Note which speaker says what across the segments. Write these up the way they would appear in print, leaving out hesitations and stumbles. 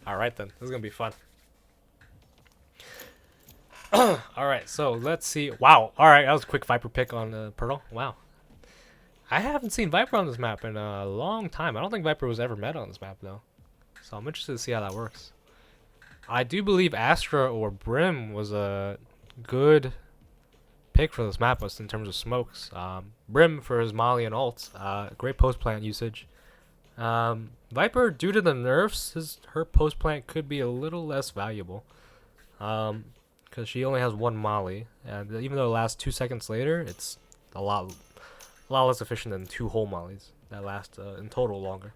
Speaker 1: Alright then, this is gonna be fun. Alright, so let's see. Wow, alright, that was a quick Viper pick on Pearl. Wow. I haven't seen Viper on this map in a long time. I don't think Viper was ever meta on this map though. So I'm interested to see how that works. I do believe Astra or Brim was a good pick for this map in terms of smokes. Brim for his molly and ult. Great post plant usage. Viper, due to the nerfs, her post plant could be a little less valuable. Because she only has one molly, and even though it lasts 2 seconds later, it's a lot less efficient than 2 whole mollies that last in total longer.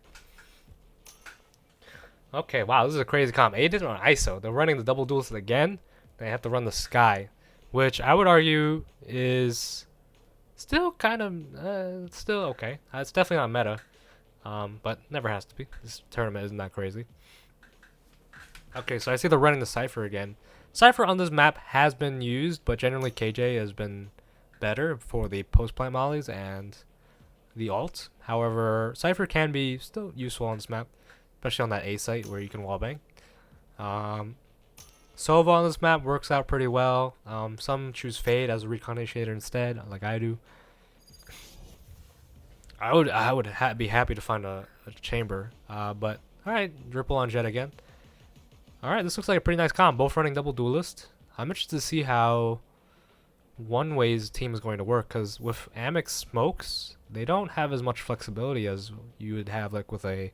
Speaker 1: Okay, wow, this is a crazy comp. Aiden on ISO. They're running the double duelist again. They have to run the Sky, which I would argue is still kind of still okay. It's definitely not meta, but never has to be. This tournament isn't that crazy. Okay, so I see they're running the Cypher again. Cypher on this map has been used, but generally KJ has been better for the post-plant mollies and the ult. However, Cypher can be still useful on this map, especially on that A site where you can wallbang. Sova on this map works out pretty well. Some choose Fade as a recon initiator instead, like I do. I would be happy to find a chamber, but alright, Ripple on Jet again. Alright, this looks like a pretty nice comp. Both running double duelist. I'm interested to see how One Way's team is going to work, because with Amex smokes, they don't have as much flexibility as you would have like with a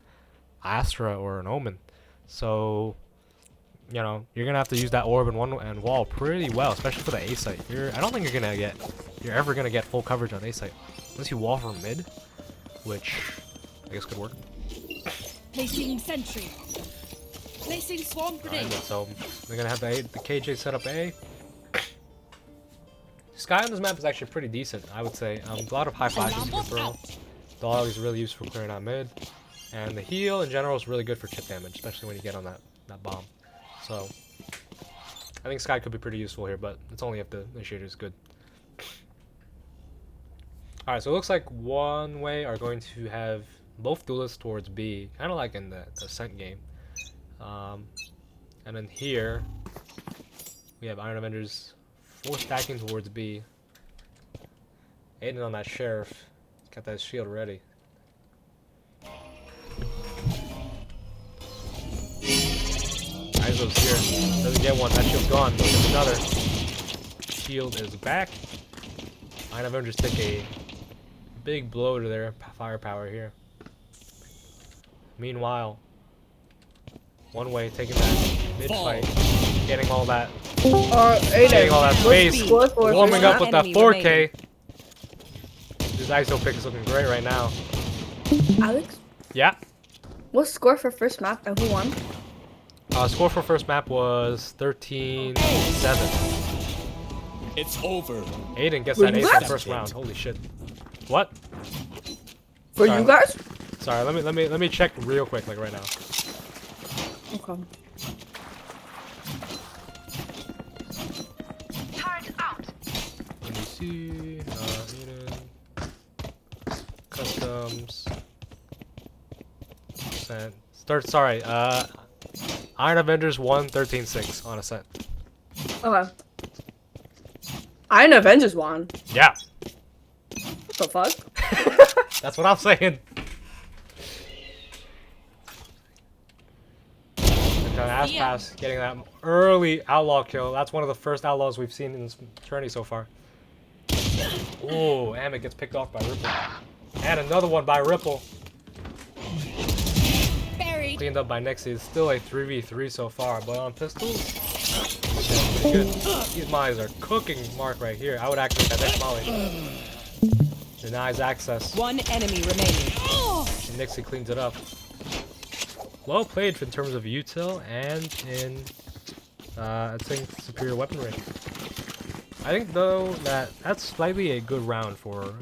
Speaker 1: Astra or an Omen. So, you know, you're gonna have to use that orb and wall pretty well, especially for the A site. I don't think you're ever gonna get full coverage on A site unless you wall from mid, which I guess could work.
Speaker 2: Placing sentry. Placing swarm grenade.
Speaker 1: So they're gonna have the KJ set up A. Sky on this map is actually pretty decent, I would say. A lot of high flashes you can throw. Dog is really used for clearing out mid, and the heal in general is really good for chip damage, especially when you get on that bomb. So I think Sky could be pretty useful here, but it's only if the initiator is good. Alright, so it looks like One Way are going to have both duelists towards B, kind of like in the Ascent game. And then here we have Iron Avengers 4 stacking towards B. Aiden on that Sheriff. He's got that shield ready. Iso's here. Doesn't get one. That shield's gone. There's another. Shield is back. Iron Avengers take a big blow to their firepower here. Meanwhile, One Way taking that mid fight, getting all that, getting all that space, warming up with that 4K. This ISO pick is looking great right now.
Speaker 3: Alex?
Speaker 1: Yeah.
Speaker 3: What score for first map and who won?
Speaker 1: Score for first map was 13-7.
Speaker 4: It's over.
Speaker 1: Aiden gets that ace in the first round. Holy shit. What?
Speaker 3: For you guys?
Speaker 1: Sorry, let me check real quick, like right now.
Speaker 3: Okay.
Speaker 1: Let me see. Aiden. Customs. Ascent. Sorry. Iron Avengers won 13-6 on Ascent.
Speaker 3: Okay. Iron Avengers won.
Speaker 1: Yeah.
Speaker 3: What the fuck?
Speaker 1: That's what I'm saying. Ass pass, getting that early outlaw kill. That's one of the first outlaws we've seen in this tourney so far. Ooh, Amit gets picked off by Ripple. And another one by Ripple.
Speaker 2: Buried.
Speaker 1: Cleaned up by Nixie. It's still a 3v3 so far, but on pistols, that's pretty good. These mollies are cooking Mark right here. I would activate that next molly. Denies access.
Speaker 2: One enemy remaining.
Speaker 1: And Nixie cleans it up. Well played in terms of util and in, I think, superior weaponry. I think, though, that's slightly a good round for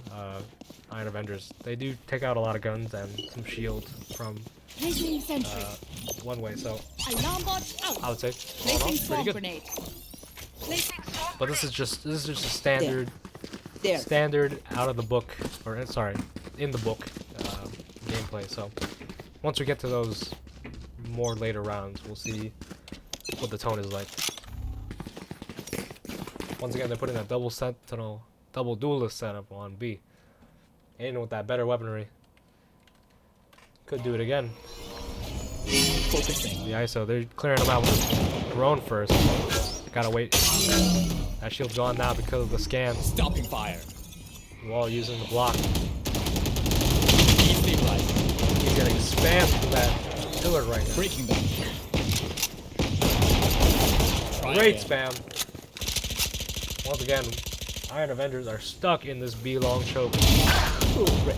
Speaker 1: Iron Avengers. They do take out a lot of guns and some shield from One Way, so I would say all in all, pretty good. But this is just a standard out of the book, or sorry, in the book gameplay. So once we get to those more later rounds. We'll see what the tone is like. Once again, they're putting a double sentinel, double duelist setup on B. Aiden with that better weaponry. Could do it again.
Speaker 4: Focusing.
Speaker 1: The ISO, they're clearing them out with drone first. Gotta wait. That shield's gone now because of the scan.
Speaker 4: Stopping fire.
Speaker 1: Wall using the block.
Speaker 4: Destabilizing.
Speaker 1: He's getting spammed from that pillar right now.
Speaker 4: Breaking them.
Speaker 1: Great spam. Once again, Iron Avengers are stuck in this B long choke.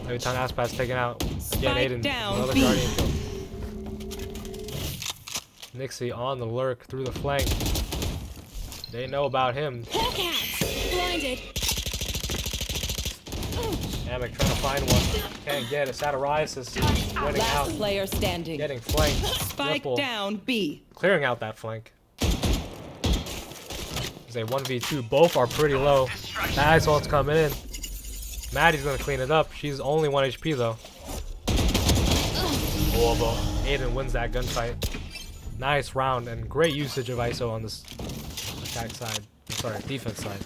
Speaker 1: Every time Aspat's taken out, again Aiden, another Guardian kill. Nixie on the lurk through the flank. They know about him.
Speaker 2: Hawkats! Blinded.
Speaker 1: Namek trying to find one. Can't get it. Satirisis winning out.
Speaker 5: Last player standing.
Speaker 1: Getting flanked.
Speaker 5: Spike
Speaker 1: Ripple
Speaker 5: down B.
Speaker 1: clearing out that flank. It's a 1v2. Both are pretty low. Nice one's coming in. Maddie's gonna clean it up. She's only 1 HP though. Horrible. Aiden wins that gunfight. Nice round and great usage of ISO on this attack side. Sorry, defense side.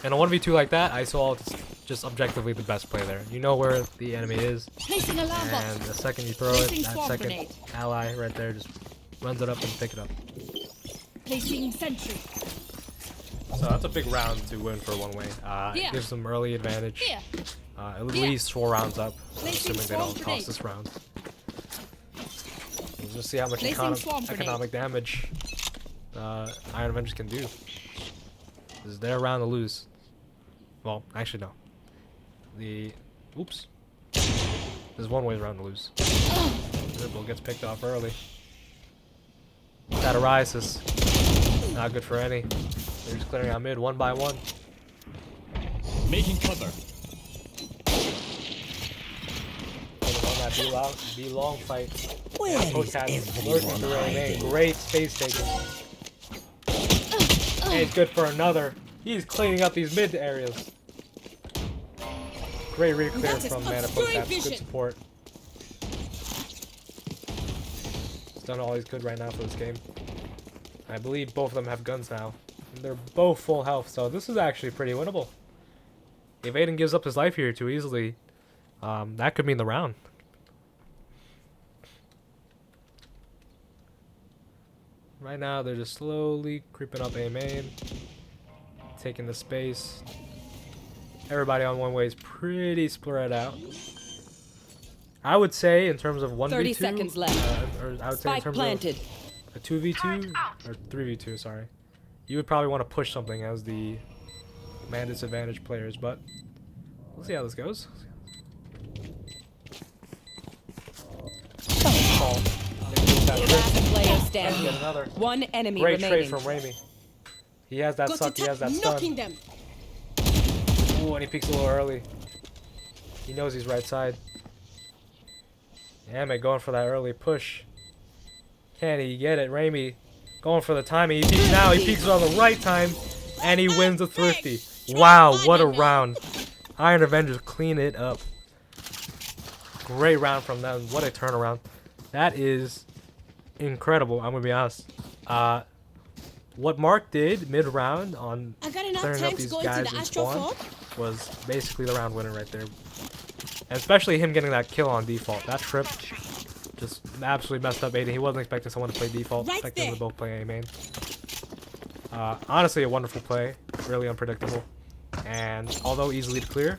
Speaker 1: And a 1v2 like that, ISO ult is just objectively the best play there. You know where the enemy is,
Speaker 2: Placing alarm bot.
Speaker 1: and the second you throw it,
Speaker 2: Placing
Speaker 1: that
Speaker 2: swamp
Speaker 1: second
Speaker 2: grenade.
Speaker 1: ally right there just runs it up and pick it up.
Speaker 2: Placing sentry.
Speaker 1: So that's a big round to win for one way.
Speaker 2: Yeah.
Speaker 1: It gives them early advantage.
Speaker 2: Here.
Speaker 1: At least 4 rounds up,
Speaker 2: Placing
Speaker 1: assuming they
Speaker 2: swamp
Speaker 1: don't
Speaker 2: grenade.
Speaker 1: cost this round. We'll just see how much
Speaker 2: Placing swamp grenade.
Speaker 1: economic damage Iron Avengers can do. This is their round to lose. Well, actually no. Oops. There's one way round to lose. Ripple gets picked off early. That arises. Not good for any. They're just clearing out mid one by one.
Speaker 4: Making cover.
Speaker 1: On that B long fight.
Speaker 5: Where is
Speaker 1: Hawkats lurking through main. Great space taking. And it's good for another. He's cleaning up these mid areas. Great re-clear
Speaker 2: That is
Speaker 1: from Mana
Speaker 2: obscuring
Speaker 1: Hawkats. Good
Speaker 2: vision.
Speaker 1: support. He's done all he's good right now for this game. I believe both of them have guns now. And they're both full health, so this is actually pretty winnable. If Aiden gives up his life here too easily, that could mean the round. Right now, they're just slowly creeping up A main, taking the space. Everybody on one way is pretty spread out. I would say in terms of 1v2,
Speaker 5: 30 seconds left.
Speaker 1: or I would say in
Speaker 5: Spike
Speaker 1: terms
Speaker 5: planted.
Speaker 1: of a 2v2 or 3v2, sorry. You would probably want to push something as the man disadvantaged players, but we'll see how this goes. Call.
Speaker 5: Last player
Speaker 1: Get
Speaker 5: standing.
Speaker 1: another.
Speaker 5: One enemy
Speaker 1: Great trade
Speaker 5: remaining.
Speaker 1: from Raimi. He has that
Speaker 2: Got
Speaker 1: suck,
Speaker 2: to
Speaker 1: he has that
Speaker 2: knocking
Speaker 1: stun.
Speaker 2: them.
Speaker 1: Ooh, and he peeks a little early. He knows he's right side. Damn it, going for that early push. Can he get it? Raimi going for the timing. He peeks now. He peeks on the right time. And he wins a thrifty. Wow, what a round. Iron Avengers clean it up. Great round from them. What a turnaround. That is incredible, I'm going to be honest. What Mark did mid-round on
Speaker 2: I got enough
Speaker 1: clearing
Speaker 2: time
Speaker 1: up
Speaker 2: to
Speaker 1: these
Speaker 2: go into
Speaker 1: guys
Speaker 2: the
Speaker 1: in
Speaker 2: Astro
Speaker 1: spawn
Speaker 2: Fort.
Speaker 1: was basically the round winner right there. And especially him getting that kill on default. That trip just absolutely messed up Aiden. He wasn't expecting someone to play default.
Speaker 2: Right
Speaker 1: Expecting them
Speaker 2: there.
Speaker 1: to both play A main. Honestly, a wonderful play. Really unpredictable. And although easily to clear,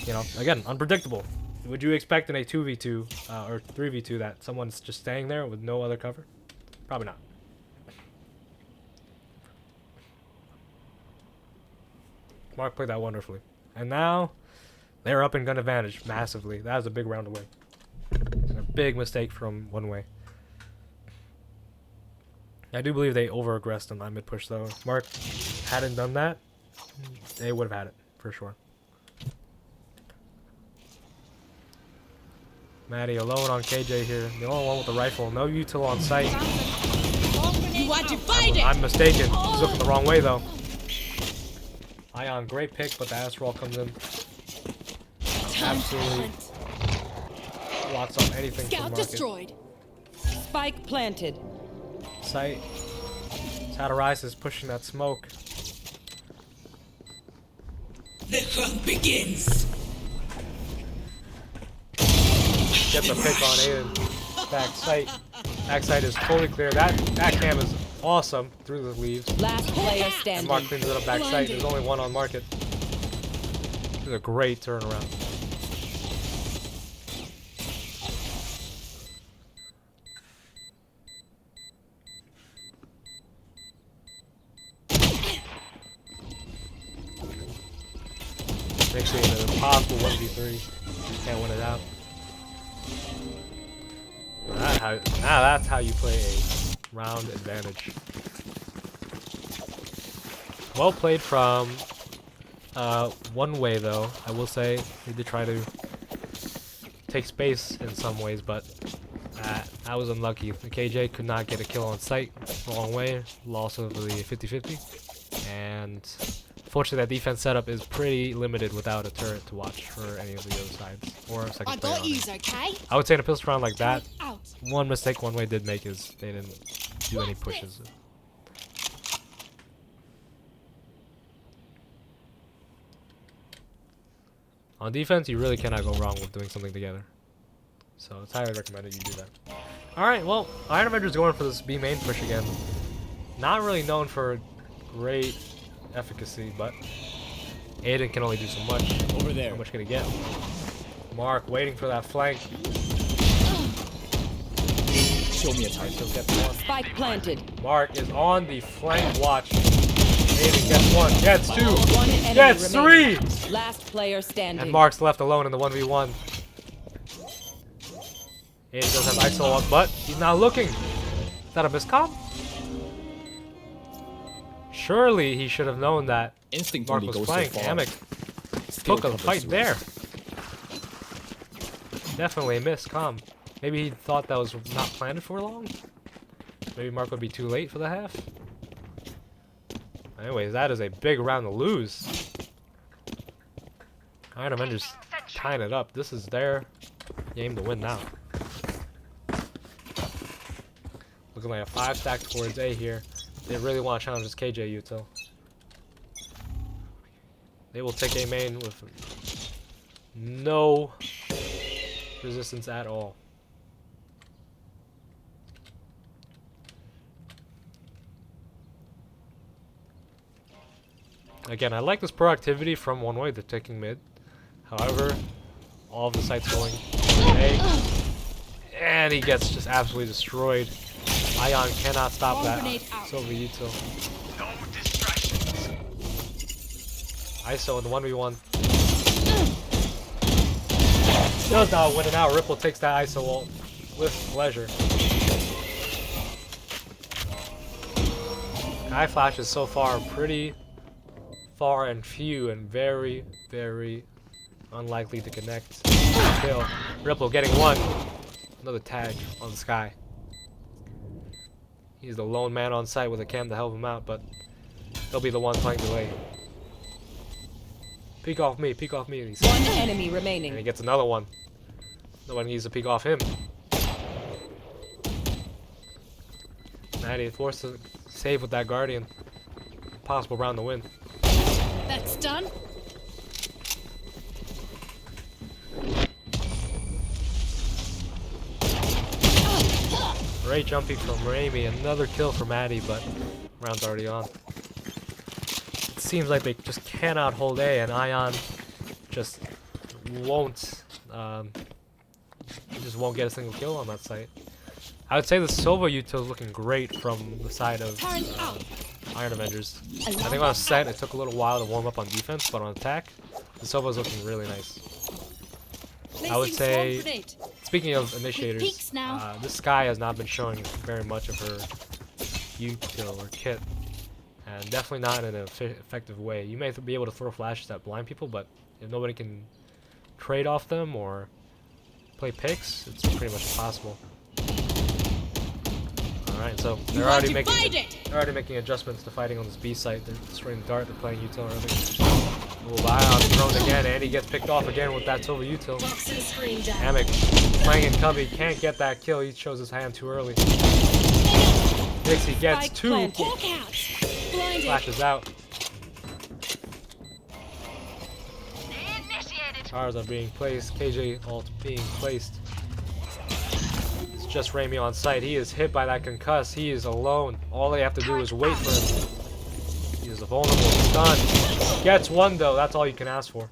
Speaker 1: you know, again, unpredictable. Would you expect in a 2v2 or 3v2 that someone's just staying there with no other cover? Probably not. Mark played that wonderfully. And now, they're up in gun advantage massively. That was a big round away. And a big mistake from one way. I do believe they over-aggressed on that mid-push though. If Mark hadn't done that, they would have had it, for sure. Maddie alone on KJ here. The only one with the rifle. No util on sight.
Speaker 2: You are divided.
Speaker 1: I'm mistaken. He's looking the wrong way though. Ion, great pick, but the ass roll comes in. Absolutely blocks off anything from
Speaker 2: Scout
Speaker 1: market.
Speaker 2: destroyed.
Speaker 5: Spike planted.
Speaker 1: Sight. Satirise is pushing that smoke.
Speaker 6: The hunt begins.
Speaker 1: Gets a pick on Aiden. Back sight. Back sight is totally clear. That cam is awesome through the leaves.
Speaker 5: Last player
Speaker 1: And
Speaker 5: standing.
Speaker 1: Mark cleans it up back sight. There's only one on market. This is a great turnaround. Makes it an impossible 1v3. Can't win it out. Now that's how you play a round advantage. Well played from one way though. I will say he did try to take space in some ways, but I was unlucky. The KJ could not get a kill on sight. Wrong way. Loss of the 50-50. And fortunately, that defense setup is pretty limited without a turret to watch for any of the other sides or a second
Speaker 2: I
Speaker 1: player
Speaker 2: got
Speaker 1: on
Speaker 2: yous,
Speaker 1: it.
Speaker 2: okay?
Speaker 1: I would say in a pistol round like that,
Speaker 2: Out.
Speaker 1: one mistake one way did make is they didn't do any pushes. On defense, you really cannot go wrong with doing something together. So it's highly recommended you do that. Alright, well, Iron Avengers going for this B main push again. Not really known for great efficacy, but Aiden can only do so much.
Speaker 4: Over there.
Speaker 1: How much can he get? Mark waiting for that flank.
Speaker 4: Show me a target.
Speaker 1: Still gets one.
Speaker 5: Spike planted.
Speaker 1: Mark is on the flank watch. Aiden gets one, gets two,
Speaker 5: One enemy
Speaker 1: gets
Speaker 5: remaining.
Speaker 1: three!
Speaker 5: Last player standing.
Speaker 1: And Mark's left alone in the 1v1. Aiden does have ISO up, but he's not looking. Is that a miscom? Surely he should have known that
Speaker 4: Instinct
Speaker 1: Mark
Speaker 4: only
Speaker 1: was
Speaker 4: goes
Speaker 1: playing.
Speaker 4: so far.
Speaker 1: Amick
Speaker 4: Skill
Speaker 1: took a
Speaker 4: covers
Speaker 1: fight
Speaker 4: through.
Speaker 1: there. Definitely a miscom. Maybe he thought that was not planned for long. Maybe Mark would be too late for the half. Anyways, that is a big round to lose. Iron Avengers tying it up. This is their game to win now. Looking like a 5-stack towards A here. They really want to challenge this KJ util. They will take A main with no resistance at all. Again, I like this proactivity from one way, they're taking mid. However, all of the sites going A. And he gets just absolutely destroyed. Ion cannot stop that.
Speaker 2: Grenade out.
Speaker 1: Silver util. ISO in the 1v1. Does not win it out. Ripple takes that ISO ult with pleasure. Sky Flash is so far pretty far and few and very, very unlikely to connect. Kill. Ripple getting one. Another tag on the Sky. He's the lone man on site with a cam to help him out, but he'll be the one playing delay. Peek off me, peek off me. And
Speaker 5: One enemy
Speaker 1: he
Speaker 5: remaining.
Speaker 1: gets another one. No one needs to peek off him. Maddie forced to save with that Guardian. Possible round to win.
Speaker 2: That's done.
Speaker 1: Great jumping from Raimi. Another kill for Maddie, but round's already on. It seems like they just cannot hold A, and Ion just won't get a single kill on that site. I would say the Sova util is looking great from the side of
Speaker 2: Turret out.
Speaker 1: Iron Avengers. I think on set it took a little while to warm up on defense, but on attack, the Sova is looking really nice. I would
Speaker 2: Placing
Speaker 1: say,
Speaker 2: swarm grenade.
Speaker 1: speaking of initiators,
Speaker 2: peeks now.
Speaker 1: this Sky has not been showing very much of her util or kit, and definitely not in an effective way. You may be able to throw flashes at blind people, but if nobody can trade off them or play picks, it's pretty much impossible. Alright, so they're already making adjustments to fighting on this B site. They're destroying the dart, they're playing util early. Oh, Vion's thrown again, and he gets picked off again with that Silver util.
Speaker 6: Toxin screen down.
Speaker 1: Hammock playing in Cubby, can't get that kill. He shows his hand too early. Dixie gets
Speaker 5: Spike
Speaker 1: 2.
Speaker 5: planted.
Speaker 2: Hawk out. Blinded.
Speaker 1: Flashes out. Towers are being placed. KJ ult being placed. It's just Raimi on site. He is hit by that concuss. He is alone. All they have to do is wait for him. He is vulnerable. Stunned. Gets 1 though. That's all you can ask for.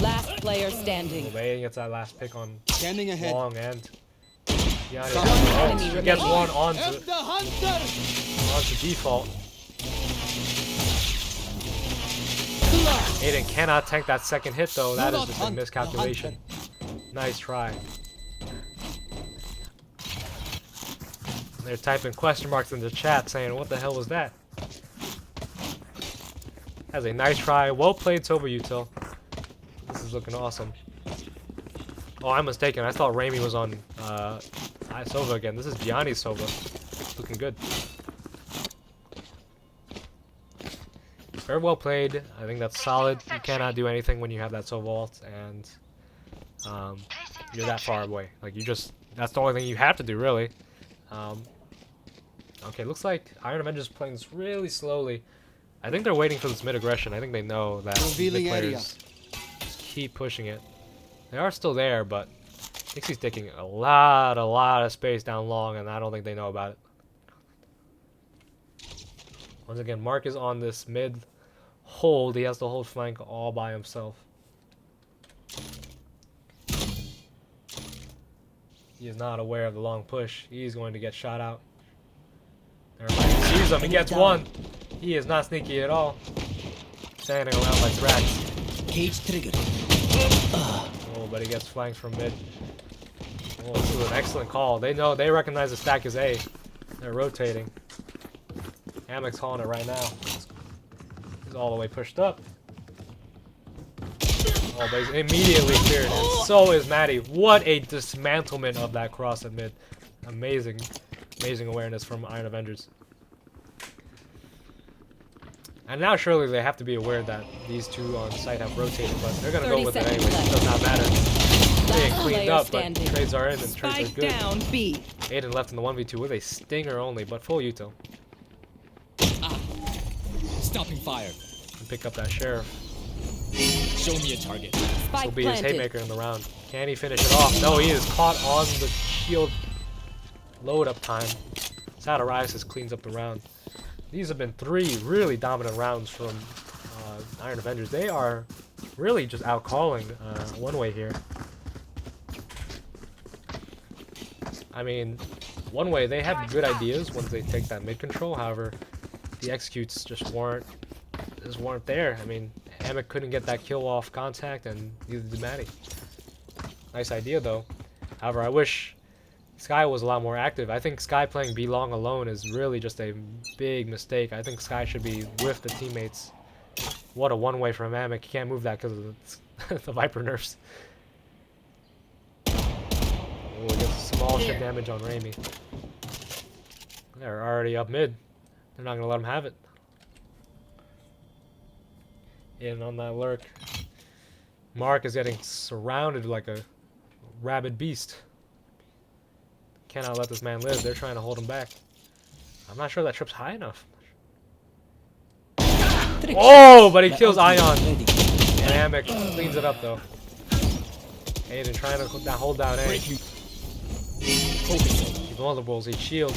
Speaker 5: Last player standing.
Speaker 1: Obey gets that last pick on
Speaker 4: Standing ahead.
Speaker 1: long end. Yeah,
Speaker 5: enemy
Speaker 1: he gets
Speaker 5: remaining.
Speaker 1: 1 onto default. Aiden cannot tank that second hit though. That is just a miscalculation. Nice try. They're typing question marks in the chat saying, what the hell was that? That's a nice try. Well played, Silver util. This is looking awesome. Oh, I'm mistaken. I thought Raimi was on Sova again. This is Gianni's Sova. Looking good. Very well played. I think that's solid. You cannot do anything when you have that Sova ult, and you're that far away. Like, that's the only thing you have to do, really. Okay, looks like Iron Avengers playing this really slowly. I think they're waiting for this mid aggression. I think they know that the players just keep pushing it. They are still there, but Dixie's taking a lot of space down long, and I don't think they know about it. Once again, Mark is on this mid hold. He has to hold flank all by himself. He is not aware of the long push. He's going to get shot out. Everybody sees him. He gets 1. He is not sneaky at all. Standing around like rats.
Speaker 6: Cage triggered.
Speaker 1: Oh, but he gets flanked from mid. Oh, this is an excellent call. They recognize the stack is A. They're rotating. Hammock's calling it right now. He's all the way pushed up. Oh, but he's immediately cleared. And so is Maddie. What a dismantlement of that cross at mid. Amazing. Amazing awareness from Iron Avengers. And now surely they have to be aware that these two on site have rotated, but they're going to go with it anyway. It does not matter. Being cleaned up, but trades are in and trades are
Speaker 5: Spike
Speaker 1: good.
Speaker 5: down B.
Speaker 1: Aiden left in the 1v2 with a stinger only, but full util.
Speaker 4: Stopping fire.
Speaker 1: And pick up that sheriff.
Speaker 4: Show me a target.
Speaker 1: This will
Speaker 5: Spike
Speaker 1: be his
Speaker 5: planted.
Speaker 1: haymaker in the round. Can he finish it off? No, he is caught on the shield load up time. Satirisis cleans up the round. These have been 3 really dominant rounds from Iron Avengers. They are really just out-calling One Way here. I mean, One Way, they have good ideas once they take that mid control. However, the executes just weren't there. I mean, Hammock couldn't get that kill off contact, and neither did Maddie. Nice idea, though. However, I wish Sky was a lot more active. I think Sky playing B long alone is really just a big mistake. I think Sky should be with the teammates. What a one-way from Hammock. He can't move that because of the Viper nerfs. Oh, he gets small ship damage on Raimi. They're already up mid. They're not going to let him have it. In on that lurk. Mark is getting surrounded like a rabid beast. Cannot let this man live. They're trying to hold him back. I'm not sure that trip's high enough. Oh, but he kills Ion. And Hammock cleans it up though. Aiden trying to hold down A. He vulnerables, he shields.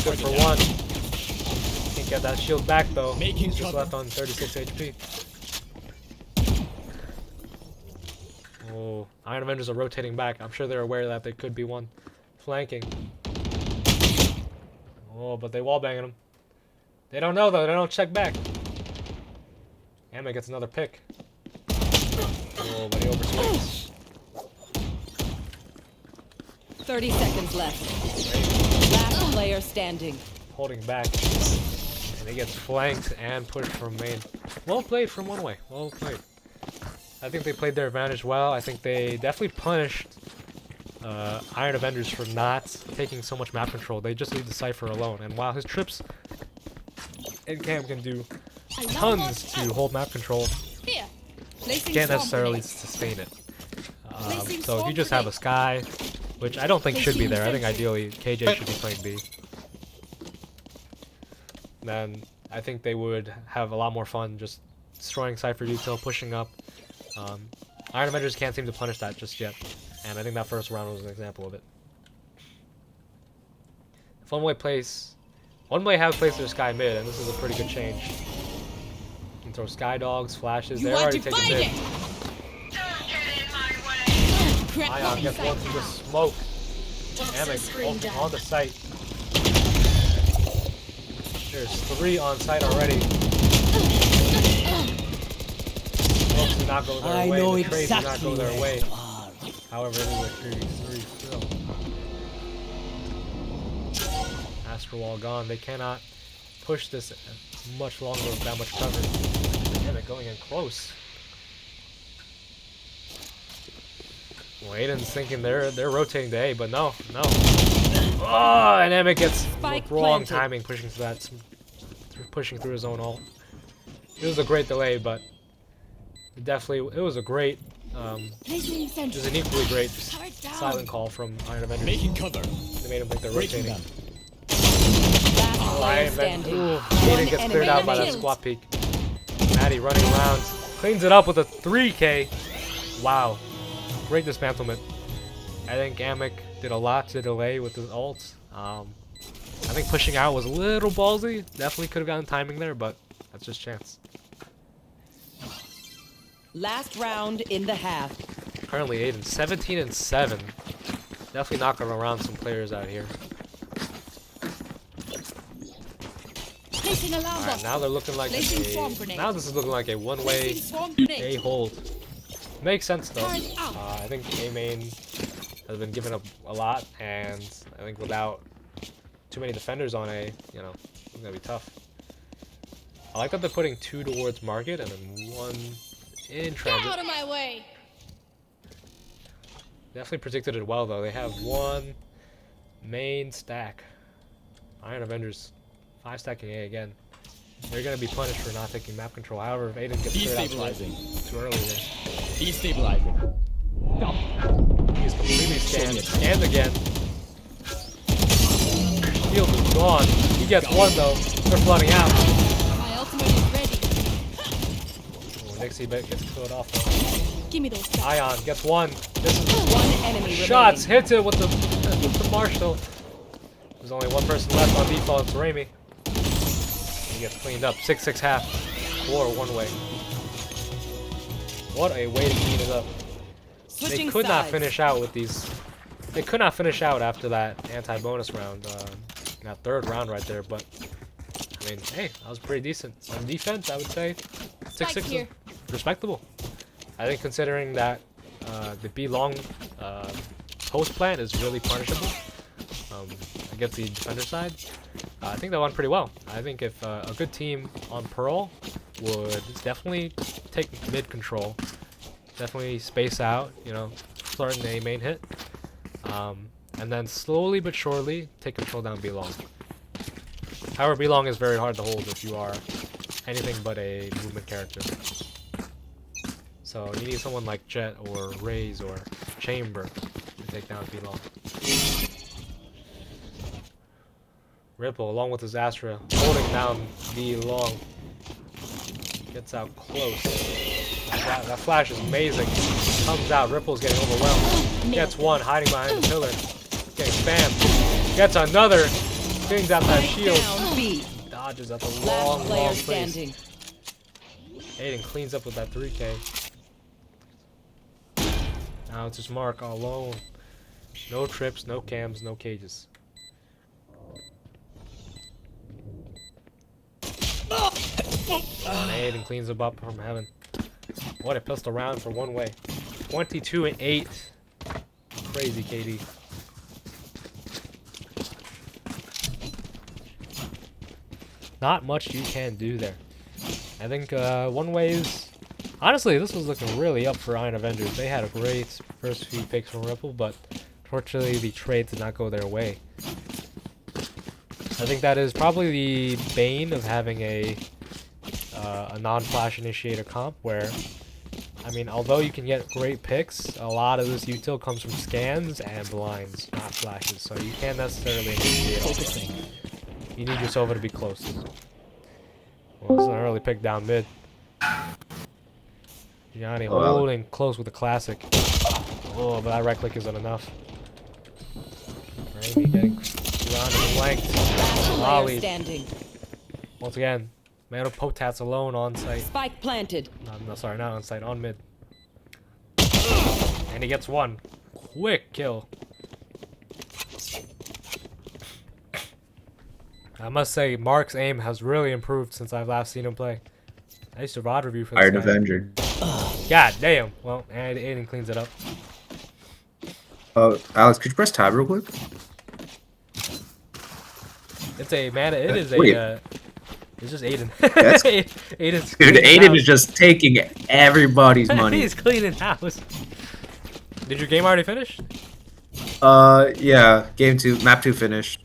Speaker 1: Good for 1. Can't get that shield back though. He's just left on 36 HP. Oh, Iron Avengers are rotating back. I'm sure they're aware that they could be one flanking. Oh, but they wallbanging him. They don't know though, they don't check back. Hammock gets another pick. Oh, but he overswings.
Speaker 5: 30 seconds left. Last player standing.
Speaker 1: Holding back. And he gets flanked and pushed from main. Well played from One Way. Well played. I think they played their advantage well. I think they definitely punished Iron Avengers for not taking so much map control. They just leave the Cypher alone. And while his trips in camp can do tons to hold map control,
Speaker 2: Placing
Speaker 1: can't
Speaker 2: swarm
Speaker 1: necessarily
Speaker 2: grenade.
Speaker 1: sustain it.
Speaker 2: Placing
Speaker 1: So if you
Speaker 2: swarm
Speaker 1: just have a Sky, which I don't think should be
Speaker 2: Placing
Speaker 1: there. I think
Speaker 2: sentry.
Speaker 1: ideally KJ should be playing B. Then I think they would have a lot more fun just destroying Cypher Util, pushing up. Iron Avengers can't seem to punish that just yet, and I think that first round was an example of it. If One Way have placed their Sky mid, and this is a pretty good change. You can throw Sky Dogs, flashes.
Speaker 2: You
Speaker 1: They're
Speaker 2: want
Speaker 1: already
Speaker 2: to
Speaker 1: taking
Speaker 2: fight
Speaker 1: mid.
Speaker 2: it? Crap.
Speaker 1: Ion gets one from the smoke. Amic
Speaker 6: screen down.
Speaker 1: on the site. There's 3 on site already. Smokes do not go their
Speaker 6: I
Speaker 1: way.
Speaker 6: know
Speaker 1: The trades do not
Speaker 6: exactly
Speaker 1: go their
Speaker 6: where
Speaker 1: way.
Speaker 6: you are.
Speaker 1: However, it is a 3v3 still. Astral Wall gone. They cannot push this much longer with that much cover. Yeah, they're going in close. Well, Aiden's thinking they're rotating to A, but no. Oh, and Emmett gets
Speaker 5: Spike
Speaker 1: wrong
Speaker 5: planted.
Speaker 1: timing, pushing through his own ult. It was a great delay, but it was a great,
Speaker 2: Placing
Speaker 1: it
Speaker 2: sentry.
Speaker 1: was an equally great
Speaker 2: Turret down.
Speaker 1: silent call from Iron Avengers.
Speaker 4: Making cover.
Speaker 1: They made him think they're
Speaker 4: Breaking
Speaker 1: rotating.
Speaker 4: them.
Speaker 5: Last player
Speaker 1: Iron
Speaker 5: standing.
Speaker 1: Ooh,
Speaker 5: One
Speaker 1: Aiden gets cleared
Speaker 5: enemy
Speaker 1: out by that
Speaker 2: remaining.
Speaker 1: squat peek. Maddie running around, cleans it up with a 3K. Wow, great dismantlement. I think Amic did a lot to delay with his ults. I think pushing out was a little ballsy. Definitely could have gotten timing there, but that's just chance.
Speaker 5: Last round in the half.
Speaker 1: Currently Aiden 17-7. Definitely knocking around some players out here.
Speaker 2: Placing alarm
Speaker 1: Alright,
Speaker 2: bot.
Speaker 1: now they're looking like
Speaker 2: Placing swarm grenade.
Speaker 1: now this is looking like a one-way
Speaker 2: Placing swarm grenade.
Speaker 1: A hold. Makes sense though.
Speaker 2: Turret out.
Speaker 1: I think A main has been given up a lot, and I think without too many defenders on A, you know, it's gonna be tough. I like that they're putting 2 towards market and then 1 in
Speaker 2: Get
Speaker 1: transit.
Speaker 2: out of my way.
Speaker 1: Definitely predicted it well though. They have 1 main stack. Iron Avengers 5 stacking A again. They're gonna be punished for not taking map control. However, if Aiden gets cleared out
Speaker 4: Destabilizing.
Speaker 1: too early there.
Speaker 4: Destabilizing.
Speaker 1: He's completely
Speaker 4: Showing
Speaker 1: scanned.
Speaker 4: it.
Speaker 1: Scanned again. Shield is gone. He gets 1 though. They're flooding out.
Speaker 2: My ultimate is ready.
Speaker 1: Oh, Nixie gets killed off though.
Speaker 2: Give me those shots.
Speaker 1: Ion gets 1. This is
Speaker 5: One enemy
Speaker 1: shots.
Speaker 5: remaining.
Speaker 1: Hits it with the Marshall. There's only 1 person left on default. It's Raimi. He gets cleaned up. 6-6 half. 4 one way. What a way to clean it up. They
Speaker 5: Switching
Speaker 1: could not
Speaker 5: sides.
Speaker 1: finish out with these. They could not finish out after that anti-bonus round. That 3rd round right there. But I mean, hey, that was pretty decent. On defense, I would say 6-6 is
Speaker 2: here.
Speaker 1: respectable. I think considering that the B long post plant is really punishable against the defender side, I think that went pretty well. I think if a good team on Pearl would definitely take mid control, definitely space out, you know, starting a main hit, and then slowly but surely take control down B long. However, B long is very hard to hold if you are anything but a movement character. So you need someone like Jet or Raze or Chamber to take down B long. Ripple, along with his Astra, holding down B long. Gets out close. That flash is amazing. Comes out. Ripple's getting overwhelmed. Gets 1, hiding behind the pillar. Getting spammed. Gets another. Cleans out that shield.
Speaker 5: Down B.
Speaker 1: Dodges at the
Speaker 5: Last
Speaker 1: long
Speaker 5: player
Speaker 1: place.
Speaker 5: standing.
Speaker 1: Aiden cleans up with that 3K. Now it's his mark all alone. No trips, no cams, no cages. And Aiden cleans him up from heaven. What a pistol round for one way. 22-8. Crazy KD. Not much you can do there. I think one way's honestly this was looking really up for Iron Avengers. They had a great first few picks from Ripple, but unfortunately the trade did not go their way. I think that is probably the bane of having a non-flash initiator comp, where I mean, although you can get great picks, a lot of this util comes from scans and blinds, not flashes. So you can't necessarily initiate all the thing. You need your Sova to be close. Well, it's an early pick down mid. Gianni holding close with the classic. Oh, but that right click isn't enough. Raimi getting Gianni flanked.
Speaker 5: Player
Speaker 1: Molly.
Speaker 5: standing.
Speaker 1: Once again, man of Potats alone on site.
Speaker 5: Spike planted.
Speaker 1: No, sorry, not on site, on mid. And he gets one. Quick kill. I must say, Mark's aim has really improved since I've last seen him play. I used to VOD review for this
Speaker 7: Iron
Speaker 1: guy.
Speaker 7: Avenger.
Speaker 1: God damn. Well, and Aiden cleans it up.
Speaker 7: Alex, could you press tab real quick?
Speaker 1: It's a man. It is
Speaker 7: Wait.
Speaker 1: a. It's just Aiden.
Speaker 7: That's-
Speaker 1: Aiden's
Speaker 7: Dude,
Speaker 1: cleaning
Speaker 7: Aiden
Speaker 1: house.
Speaker 7: is just taking everybody's money.
Speaker 1: He's cleaning house. Did your game already finish?
Speaker 7: Yeah, game 2, map 2 finished.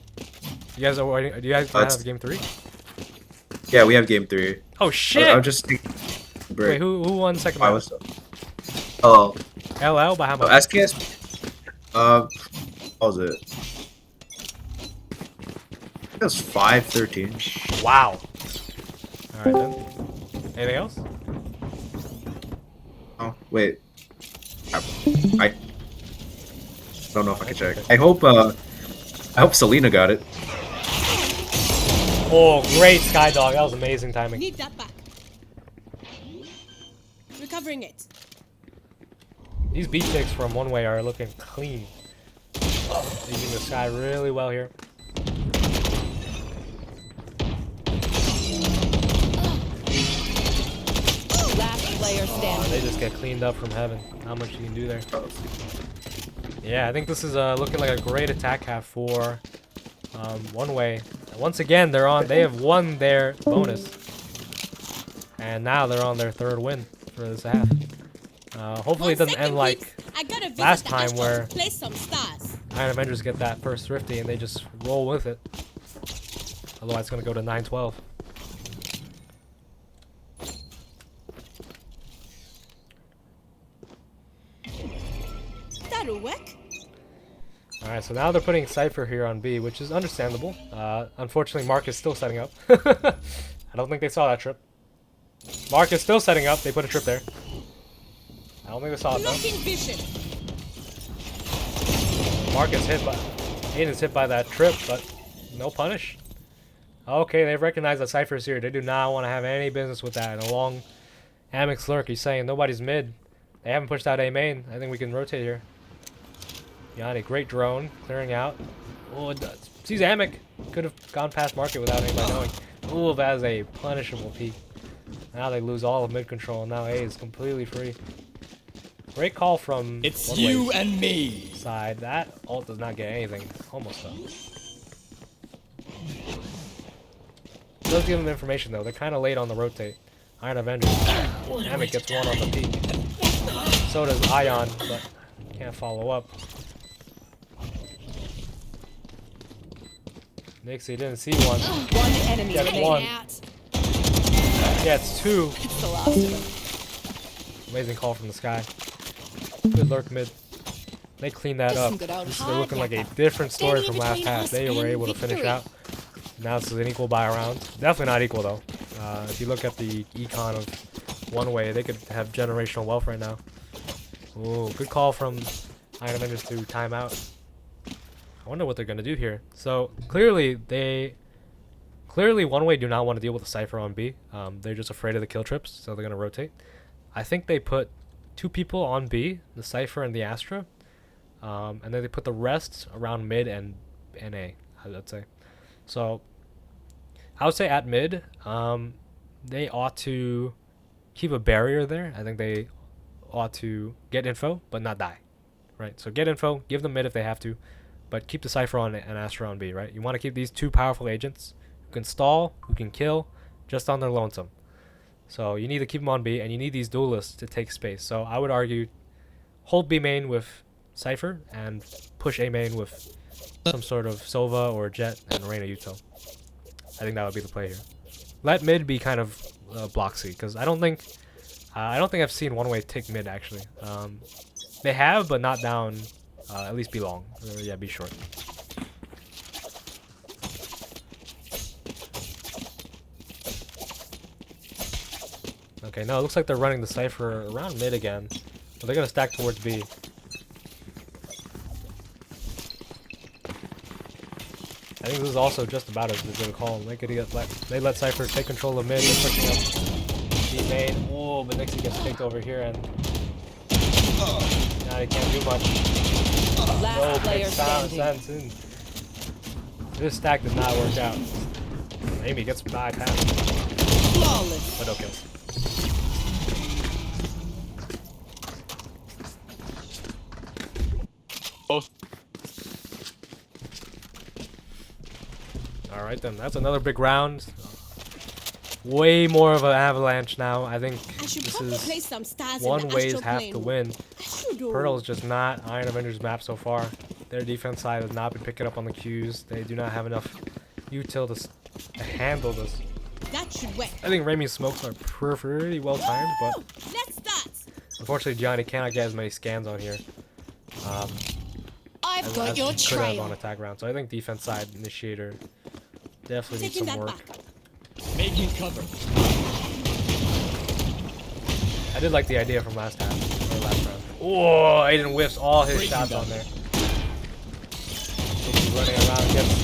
Speaker 1: You guys are waiting. Do you guys have game 3?
Speaker 7: Yeah, we have game 3.
Speaker 1: Oh shit!
Speaker 7: I'll just take a break.
Speaker 1: Wait, who won the second
Speaker 7: I
Speaker 1: round?
Speaker 7: was. Oh,
Speaker 1: LL by how much?
Speaker 7: SKS. What was it? It was 5-13.
Speaker 1: Wow. All right then. Anything else?
Speaker 7: Oh, wait. I don't know if I can check. I hope Selena got it.
Speaker 1: Oh, great Skydog. That was amazing timing.
Speaker 2: Need that back. Recovering it.
Speaker 1: These beat chicks from One Way are looking clean. Using the sky really well here.
Speaker 5: Last player
Speaker 1: Oh,
Speaker 5: standing.
Speaker 1: they just get cleaned up from heaven. Not much you can do there. Yeah, I think this is looking like a great attack half for One Way. Once again, they have won their bonus, and now they're on their 3rd win for this half. Hopefully, it doesn't end like last time where
Speaker 2: Play some stars.
Speaker 1: Iron Avengers get that first thrifty and they just roll with it. Otherwise, it's gonna go to 9-12.
Speaker 2: That'll work.
Speaker 1: Alright, so now they're putting Cypher here on B, which is understandable. Unfortunately, Mark is still setting up. I don't think they saw that trip. Mark is still setting up. They put a trip there. I don't think they saw it though.
Speaker 2: Blocking vision.
Speaker 1: Mark is hit by... Aiden's hit by that trip, but no punish. Okay, they've recognized that Cypher's here. They do not want to have any business with that. And a long Amix lurk. He's saying nobody's mid. They haven't pushed out A main. I think we can rotate here. Yanni, great drone, clearing out. Oh, it does. Sees Amic. Could have gone past market without anybody knowing. Ooh, that is a punishable peek. Now they lose all of mid control. Now A is completely free. Great call from
Speaker 4: It's
Speaker 1: One
Speaker 4: you
Speaker 1: Way's
Speaker 4: and me.
Speaker 1: side. That ult does not get anything. Almost though. Does give them information though. They're kind of late on the rotate. Iron Avenger. Amic gets one on the peak. So does Ion, but can't follow up. Nixie didn't see one.
Speaker 5: One enemy
Speaker 1: Gets
Speaker 5: remaining.
Speaker 1: one.
Speaker 2: Out.
Speaker 1: Gets 2.
Speaker 2: It's the last.
Speaker 1: Amazing call from the sky. Good lurk mid. They cleaned that up.
Speaker 2: Listen, good old
Speaker 1: This is
Speaker 2: hard
Speaker 1: looking like a
Speaker 2: yakka.
Speaker 1: different story
Speaker 2: Standing
Speaker 1: from last
Speaker 2: between
Speaker 1: half.
Speaker 2: us
Speaker 1: They were
Speaker 2: and
Speaker 1: able to finish
Speaker 2: victory.
Speaker 1: out. Now this is an equal by round. Definitely not equal though. If you look at the econ of One Way, they could have generational wealth right now. Ooh, good call from Iron Avengers to timeout. I wonder what they're gonna do here. So clearly One Way do not want to deal with the Cypher on B. They're just afraid of the kill trips, so they're gonna rotate. I think they put 2 people on B, the Cypher and the Astra, and then they put the rest around mid and A, I'd say. So I would say at mid, they ought to keep a barrier there. I think they ought to get info, but not die, right? So get info, give them mid if they have to, but keep the Cypher on and Astra on B, right? You want to keep these 2 powerful agents who can stall, who can kill, just on their lonesome. So you need to keep them on B, and you need these duelists to take space. So I would argue hold B main with Cypher and push A main with some sort of Sova or Jet and Reyna Yuto. I think that would be the play here. Let mid be kind of Bloxy, because I don't think I don't think I've seen one way take mid actually. They have, but not down. At least be long. Yeah, be short. Okay, no, it looks like they're running the Cypher around mid again. But they're gonna stack towards B. I think this is also just about as good a call. They let Cypher take control of mid. They're pushing up B main. Whoa, but Nixie gets picked over here and now he can't do much.
Speaker 5: Last player standing.
Speaker 1: Sense. This stack did not work out. Amy gets bypassed.
Speaker 2: Flawless.
Speaker 1: But no kills.
Speaker 4: Both.
Speaker 1: Alright then, that's another big round. Way more of an avalanche now. I think
Speaker 2: I should
Speaker 1: this
Speaker 2: probably
Speaker 1: is
Speaker 2: place some stars
Speaker 1: one
Speaker 2: in the
Speaker 1: ways
Speaker 2: astral
Speaker 1: have
Speaker 2: plane.
Speaker 1: to win.
Speaker 2: I should do.
Speaker 1: Pearl's just not Iron Avengers map so far. Their defense side has not been picking up on the Qs. They do not have enough util to handle this.
Speaker 2: That should work.
Speaker 1: I think Raimi's smokes are pretty well timed, but
Speaker 2: Let's start.
Speaker 1: unfortunately Johnny cannot get as many scans on here.
Speaker 6: I've
Speaker 1: As
Speaker 6: got your
Speaker 1: he could have on
Speaker 6: trail.
Speaker 1: attack round. So I think defense side initiator definitely needs
Speaker 2: Taking
Speaker 1: some
Speaker 2: that
Speaker 1: work.
Speaker 2: back.
Speaker 4: Making cover.
Speaker 1: I did like the idea from last round. Oh, Aiden whiffs all his
Speaker 4: Breaking
Speaker 1: shots
Speaker 4: down.
Speaker 1: on there. He's running around, gets.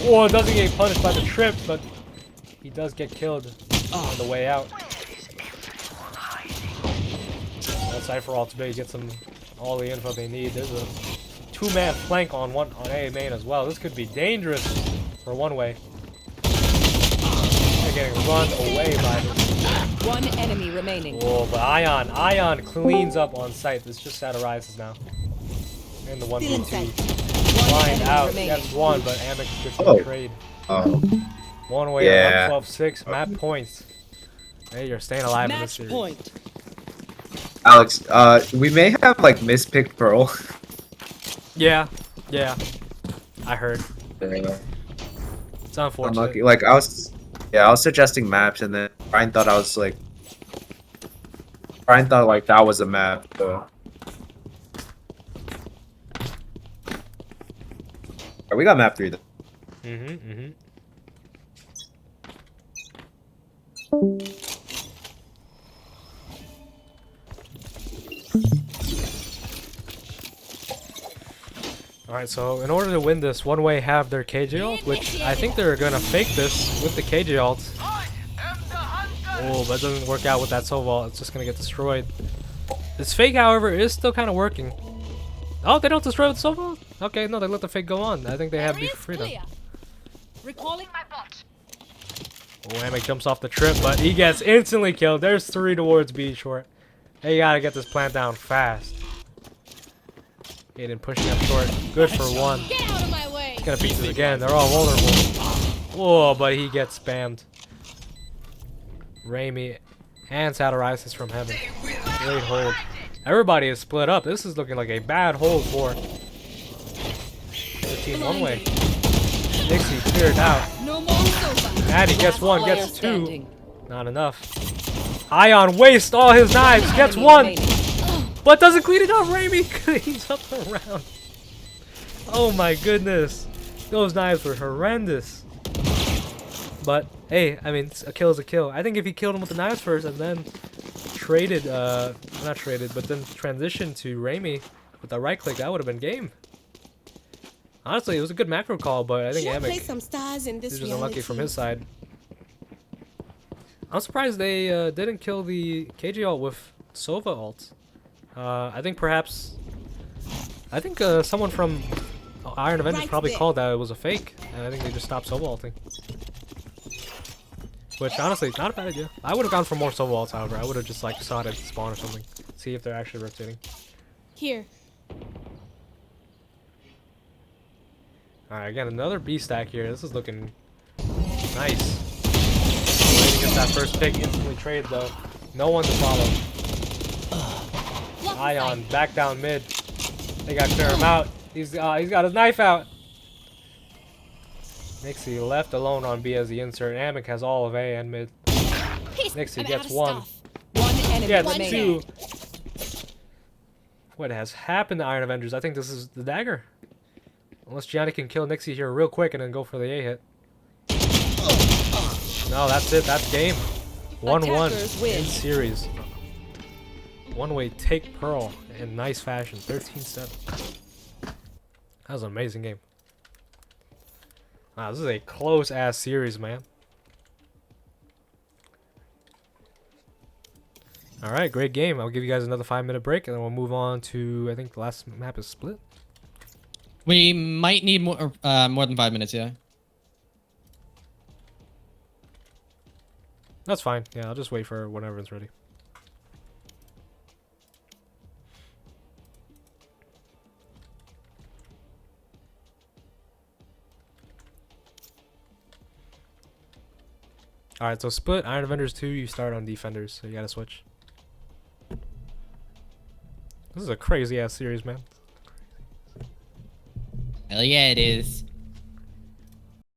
Speaker 1: Oh, doesn't get punished by the trip, but he does get killed on the way out. That Cypher ults big, gets them all the info they need. There's a two-man flank on A main as well. This could be dangerous for one way. They're getting run away by this.
Speaker 5: One enemy remaining.
Speaker 1: Oh, but Ion cleans up on site. This just Satirises now. And the 1v2. Blind out.
Speaker 5: remaining.
Speaker 1: Gets one, but Amic is good for
Speaker 7: Oh.
Speaker 1: the trade.
Speaker 7: Oh,
Speaker 1: One way
Speaker 7: Yeah.
Speaker 1: up 12-6. Map points. Hey, you're staying alive in this
Speaker 5: Match
Speaker 1: series.
Speaker 5: point.
Speaker 7: Alex, we may have like mispicked Pearl.
Speaker 1: Yeah. I heard.
Speaker 7: Yeah.
Speaker 1: It's unfortunate.
Speaker 7: Unlucky. Like I was suggesting maps, and then Brian thought like that was a map. So. Alright, we got map 3 though.
Speaker 1: Mm-hmm. Alright, so in order to win this, one way have their KJ ult, which I think they're gonna fake this with the KJ ult. Oh, but it doesn't work out with that Sova ult. It's just gonna get destroyed. This fake, however, is still kind of working. Oh, they don't destroy with the Sova ult? Okay, no, they let the fake go on. I think they have beef freedom.
Speaker 6: Recalling my bot.
Speaker 1: Oh, Amic jumps off the trip, but he gets instantly killed. There's 3 towards B short. They gotta get this plant down fast. Aiden pushing up short. Good for 1.
Speaker 2: Get out of my way.
Speaker 1: He's gonna beat this again. They're all vulnerable. Whoa, but he gets spammed. Raimi and Satirisis from heaven. Great hold. Everybody is split up. This is looking like a bad hold for the team one way. Nixie cleared out.
Speaker 2: No more sofa.
Speaker 1: Maddie gets
Speaker 5: Last
Speaker 1: 1,
Speaker 5: player
Speaker 1: gets 2.
Speaker 5: standing.
Speaker 1: Not enough. Ion wastes all his knives, gets
Speaker 5: Enemy
Speaker 1: 1,
Speaker 5: remaining.
Speaker 1: but doesn't clean it up. Raimi cleans up the round. Oh my goodness. Those knives were horrendous. But hey, I mean, a kill is a kill. I think if he killed him with the knives first and then traded, not traded, but then transitioned to Raimi with a right click, that would have been game. Honestly, it was a good macro call, but I think
Speaker 2: Should I
Speaker 1: Amic
Speaker 2: place some stars in
Speaker 1: is
Speaker 2: this
Speaker 1: just unlucky
Speaker 2: reality?
Speaker 1: from his side. I'm surprised they didn't kill the KJ ult with Sova ult. I think perhaps, someone from Iron Avengers
Speaker 2: Right
Speaker 1: probably
Speaker 2: there.
Speaker 1: called that it was a fake, and I think they just stopped Sova ulting. Which honestly, not a bad idea. I would have gone for more Sova ults, however. I would have just like sought it spawn or something, see if they're actually rotating.
Speaker 2: Here.
Speaker 1: All right, again another B stack here. This is looking nice. Way to get that first pick, instantly trade though. No one to follow. Ion back down mid. They got to clear him out. He's got his knife out. Nixie left alone on B as the insert. Amic has all of A and mid. Nixie
Speaker 2: I'm out
Speaker 1: gets
Speaker 2: of
Speaker 1: 1.
Speaker 2: stuff.
Speaker 5: One
Speaker 1: Yeah,
Speaker 5: One
Speaker 1: two. What has happened to Iron Avengers? I think this is the dagger. Unless Gianni can kill Nixie here real quick and then go for the A hit. No, that's it. That's game. 1-1
Speaker 5: Attackers win.
Speaker 1: in series. One-way take Pearl in nice fashion. 13-7. That was an amazing game. Wow, this is a close-ass series, man. Alright, great game. I'll give you guys another 5-minute break, and then we'll move on to, I think the last map is split.
Speaker 8: We might need more than 5 minutes, yeah.
Speaker 1: That's fine. Yeah, I'll just wait for when everyone's ready. Alright, so split. Iron Avengers 2, you start on Defenders, so you gotta switch. This is a crazy ass series, man.
Speaker 8: Hell yeah, it is.